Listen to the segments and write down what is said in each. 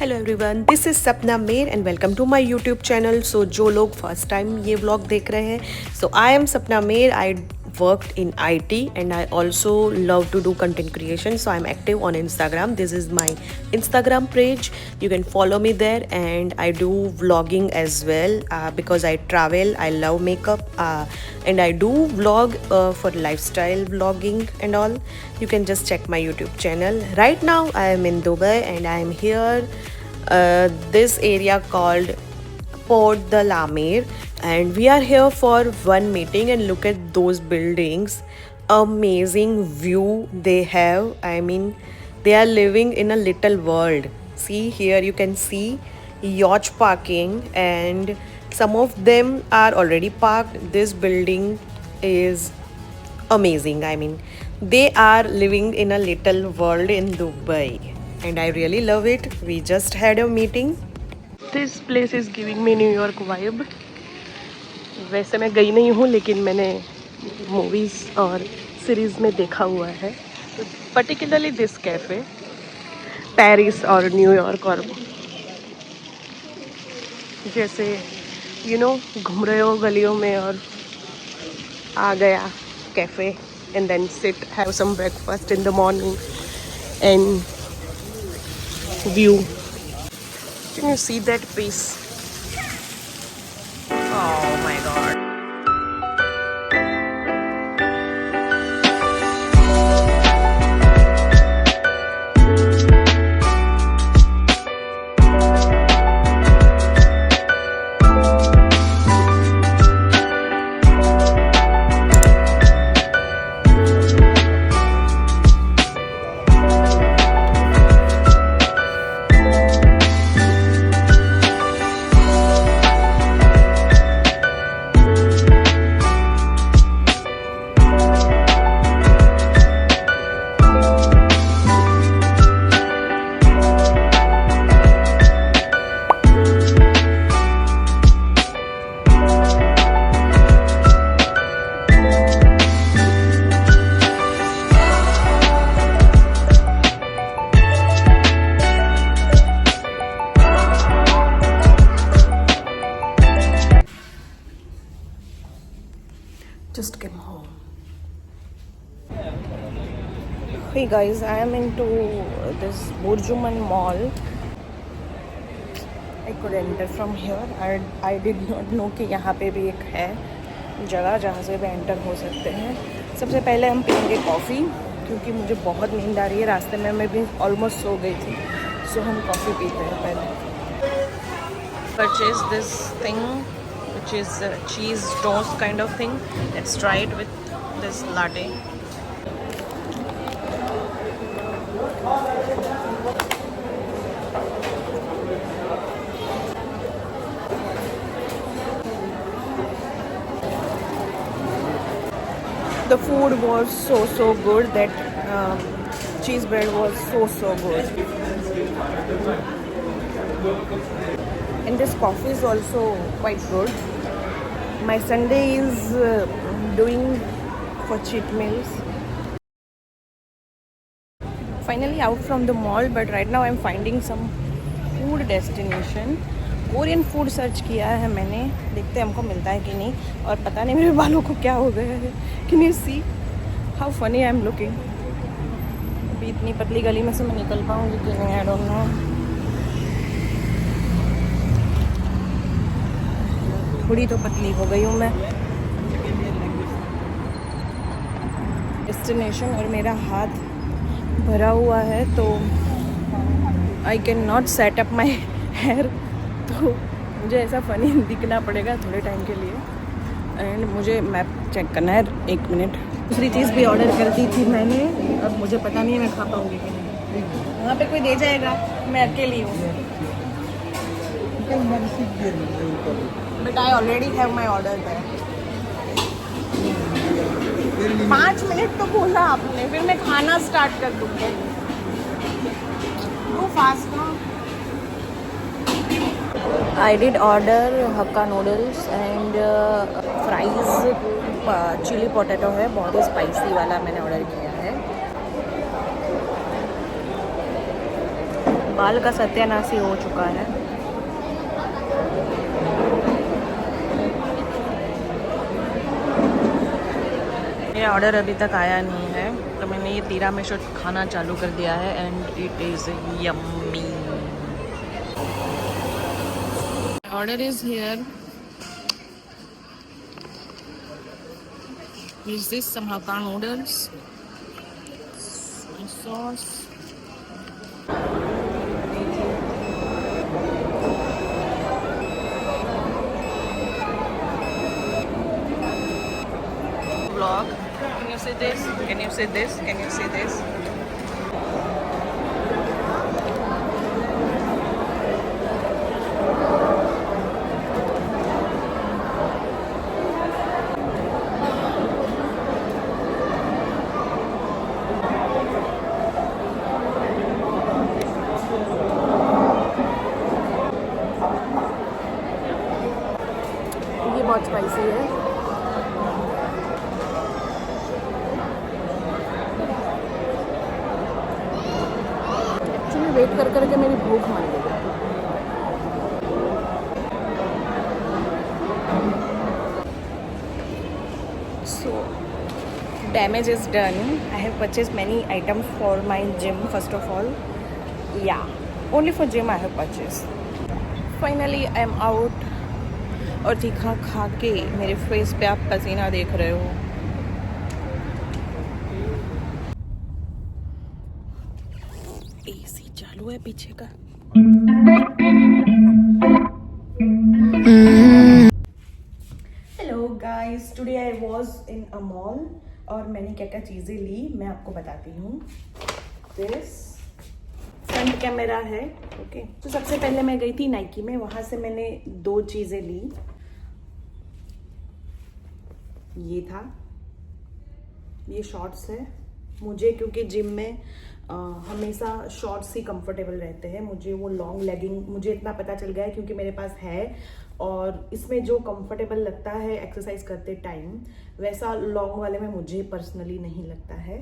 Hello everyone, this is Sapna मेर and welcome to my YouTube channel. So जो लोग first time ये vlog देख रहे हैं, सो आई एम सपना मेर. आई worked in IT and I also love to do content creation, so I'm active on Instagram. This is my Instagram page. You can follow me there, and I do vlogging as well because I travel. I love makeup and I do vlog for lifestyle vlogging and all. You can just check my YouTube channel. Right now I am in Dubai and I am here this area called Port the Lamir, and we are here for one meeting. And look at those buildings, amazing view they have. I mean, they are living in a little world. See, here you can see yacht parking, and some of them are already parked. This building is amazing. I mean, they are living in a little world in Dubai, and I really love it. We just had a meeting. This place is giving me New York vibe. वैसे मैं गई नहीं हूँ, लेकिन मैंने movies और series में देखा हुआ है, पर्टिकुलरली दिस कैफ़े. पेरिस और न्यूयॉर्क और जैसे घूम रहे हो गलियों में और आ गया cafe and then sit have some breakfast in the morning and view. Can you see that piece? Oh my god. Just came home. Hey guys, I am into this Burjuman mall. I could enter from here. I did not know कि यहाँ पे भी एक है जगह जहाँ से भी एंटर हो सकते हैं. सबसे पहले हम पियेंगे कॉफ़ी, क्योंकि मुझे बहुत नींद आ रही है. रास्ते में मैं भी ऑलमोस्ट सो गई थी, सो हम कॉफ़ी पीते हैं पहले. Purchase this thing which is cheese toast kind of thing. Let's try it with this latte. The food was so good. That cheese bread was so good. And this coffee is also quite good. My Sunday is doing for cheat meals. Finally out from the mall, but right now I'm finding some food destination. Korean food search किया है मैंने, देखते हैं हमको मिलता है कि नहीं. और पता नहीं मेरे बालों को क्या हो गया है. Can you see how funny I'm looking? अभी इतनी पतली गली में से मैं निकल पाऊँगी कि नहीं, I don't know. थोड़ी तो पतली हो गई हूँ मैं. डेस्टिनेशन और मेरा हाथ भरा हुआ है, तो I can not set up my hair, तो मुझे ऐसा फ़नी दिखना पड़ेगा थोड़े टाइम के लिए. एंड मुझे मैप चेक करना है. 1 मिनट. दूसरी चीज़ भी ऑर्डर कर दी थी मैंने, अब मुझे पता नहीं है मैं खा पाऊँगी कि नहीं. वहाँ पे कोई दे जाएगा, मैं अकेली हूँ. But I already have my order there. 5 minute तो बोला आपने, फिर मैं खाना स्टार्ट कर दूँगी. Go fast now. I did order Hakka noodles and fries. Chilli potato है, बहुत ही स्पाइसी वाला मैंने ऑर्डर किया है. बाल का सत्यानाश ही हो चुका है। मेरा ऑर्डर अभी तक आया नहीं है, तो मैंने ये तिरामिसू खाना चालू कर दिया है and it is yummy. Order is here. Is this some Hakka noodles? Sauce. Vlog. Can you see this? Can you see this? Can you see this? ये बहुत स्पाइसी है। एक्चुअली वेट कर करके मेरी भूख मर गई। So damage is done. I have purchased many items for my gym. First of all, yeah, only for gym I have purchased. Finally I am out. और तीखा खा के मेरे फेस पे आप पसीना देख रहे हो। एसी चालू है पीछे का। Hello guys, today I was in a mall और मैंने क्या क्या चीज़ें ली मैं आपको बताती हूँ। दिस फ्रंट कैमरा है, ओके। तो सबसे पहले मैं गई थी नाइकी में, वहाँ से मैंने 2 चीज़ें ली। ये था, ये शॉर्ट्स है मुझे, क्योंकि जिम में हमेशा शॉर्ट्स ही कंफर्टेबल रहते हैं। मुझे वो लॉन्ग लेगिंग, मुझे इतना पता चल गया है क्योंकि मेरे पास है, और इसमें जो कंफर्टेबल लगता है एक्सरसाइज करते टाइम, वैसा लॉन्ग वाले में मुझे पर्सनली नहीं लगता है।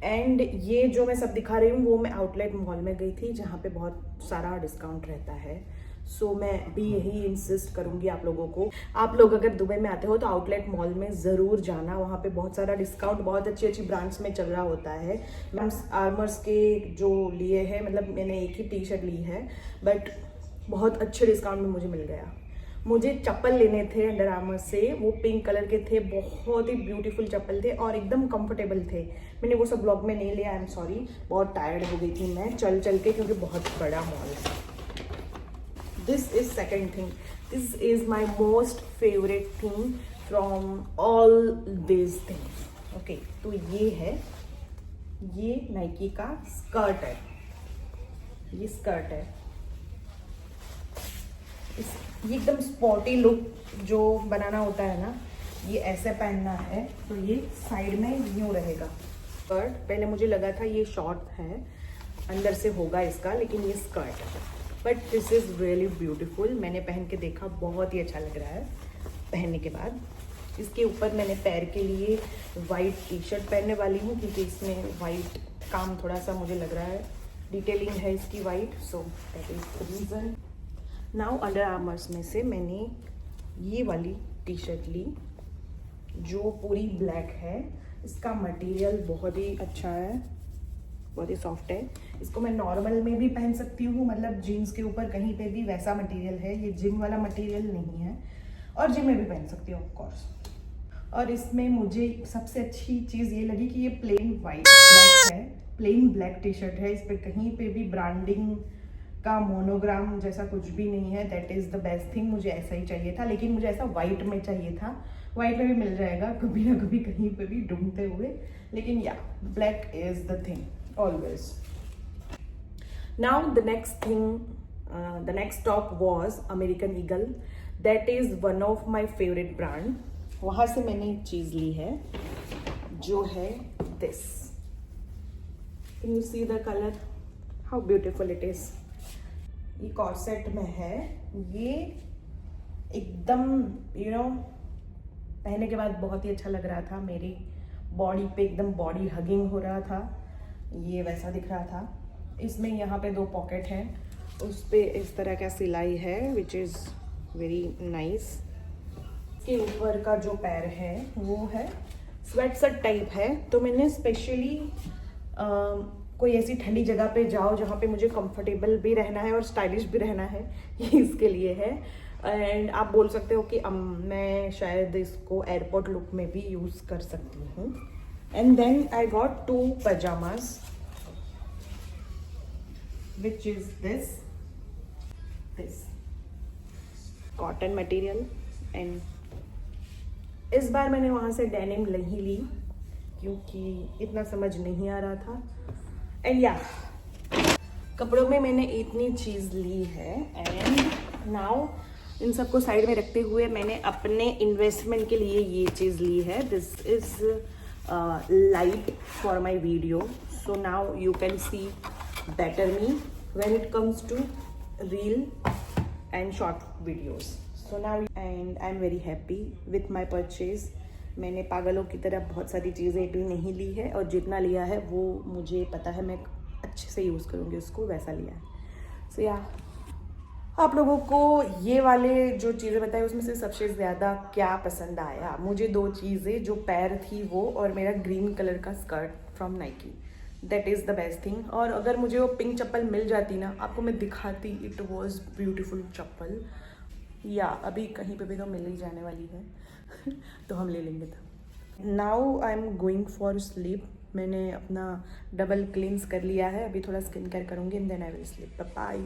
एंड ये जो मैं सब दिखा रही हूँ वो मैं आउटलेट मॉल में गई थी, जहाँ पे बहुत सारा डिस्काउंट रहता है। सो मैं भी यही इंसिस्ट करूंगी आप लोगों को, आप लोग अगर दुबई में आते हो तो आउटलेट मॉल में ज़रूर जाना। वहाँ पे बहुत सारा डिस्काउंट बहुत अच्छी अच्छी ब्रांड्स में चल रहा होता है। मैं आर्मर्स के जो लिए हैं, मतलब मैंने एक ही टी शर्ट ली है, बट बहुत अच्छे डिस्काउंट में मुझे मिल गया। मुझे चप्पल लेने थे अंडर आर्मर से, वो पिंक कलर के थे, बहुत ही ब्यूटीफुल चप्पल थे और एकदम कंफर्टेबल थे। मैंने वो सब ब्लॉग में नहीं लिया, आई एम सॉरी, बहुत टायर्ड हो गई थी मैं चल चल के, क्योंकि बहुत बड़ा मॉल है। This is second thing. This is my most favorite thing from all these things. Okay, तो ये है, ये नाइकी का स्कर्ट है, ये स्कर्ट है। ये एकदम स्पॉटी लुक जो बनाना होता है ना, ये ऐसे पहनना है तो ये साइड में यूं रहेगा स्कर्ट। पहले मुझे लगा था ये शॉर्ट है, अंदर से होगा इसका, लेकिन ये स्कर्ट है। But this is really beautiful. मैंने पहन के देखा, बहुत ही अच्छा लग रहा है पहनने के बाद। इसके ऊपर मैंने पैर के लिए वाइट टी शर्ट पहनने वाली हूँ, क्योंकि इसमें वाइट काम थोड़ा सा मुझे लग रहा है, डिटेलिंग है इसकी white, so that is the reason. Now under armours में से मैंने ये वाली टी शर्ट ली जो पूरी ब्लैक है। इसका मटेरियल बहुत ही अच्छा है, बहुत ही सॉफ्ट है। इसको मैं नॉर्मल में भी पहन सकती हूँ, मतलब जीन्स के ऊपर कहीं पे भी वैसा मटेरियल है, ये जिम वाला मटेरियल नहीं है, और जिम में भी पहन सकती हूँ ऑफ कोर्स। और इसमें मुझे सबसे अच्छी चीज़ ये लगी कि ये प्लेन वाइट ब्लैक है, प्लेन ब्लैक टी शर्ट है। इस पर कहीं पे भी ब्रांडिंग का मोनोग्राम जैसा कुछ भी नहीं है। That is the best thing. मुझे ऐसा ही चाहिए था, लेकिन मुझे ऐसा वाइट में चाहिए था। वाइट में भी मिल जाएगा कभी ना कभी कहीं पे भी ढूंढते हुए, लेकिन या black is the thing always. Now the next thing, the next stop was American Eagle. That is one of my favorite brand. वहाँ से मैंने एक चीज़ ली है जो है this. Can you see the color? How beautiful it is. ये corset में है, ये एकदम you know पहनने के बाद बहुत ही अच्छा लग रहा था, मेरी बॉडी पे एकदम बॉडी हगिंग हो रहा था, ये वैसा दिख रहा था। इसमें यहाँ पे 2 पॉकेट हैं, उस पे इस तरह का सिलाई है विच इज़ वेरी नाइस। इसके ऊपर का जो पैर है वो है स्वेटशर्ट टाइप है, तो मैंने स्पेशली कोई ऐसी ठंडी जगह पे जाओ जहाँ पे मुझे कंफर्टेबल भी रहना है और स्टाइलिश भी रहना है, ये इसके लिए है। एंड आप बोल सकते हो कि मैं शायद इसको एयरपोर्ट लुक में भी यूज़ कर सकती हूँ। And then I got 2 pyjamas which is this cotton material. And इस बार मैंने वहाँ से डेनिम नहीं ली क्योंकि इतना समझ नहीं आ रहा था। एंड या कपड़ों में मैंने इतनी चीज़ ली है। एंड नाउ इन सबको साइड में रखते हुए मैंने अपने इन्वेस्टमेंट के लिए ये चीज़ ली है। This is light for my video, so now you can see better me when it comes to reel and short videos. So now and I'm very happy with my purchase. मैंने पागलों की तरह बहुत सारी चीज़ें भी नहीं ली है और जितना लिया है वो मुझे पता है मैं अच्छे से यूज़ करूँगी उसको, वैसा लिया है। सो या आप लोगों को ये वाले जो चीज़ें बताई उसमें से सबसे ज़्यादा क्या पसंद आया? मुझे 2 चीज़ें, जो पैर थी वो और मेरा ग्रीन कलर का skirt from Nike, that is the best thing. और अगर मुझे वो पिंक चप्पल मिल जाती ना, आपको मैं दिखाती, इट वॉज ब्यूटीफुल चप्पल। या अभी कहीं पे भी तो मिल ही जाने वाली है तो हम ले लेंगे था। Now I am going for sleep. मैंने अपना डबल क्लींस कर लिया है, अभी थोड़ा स्किन केयर करूँगी and then I will sleep. Bye.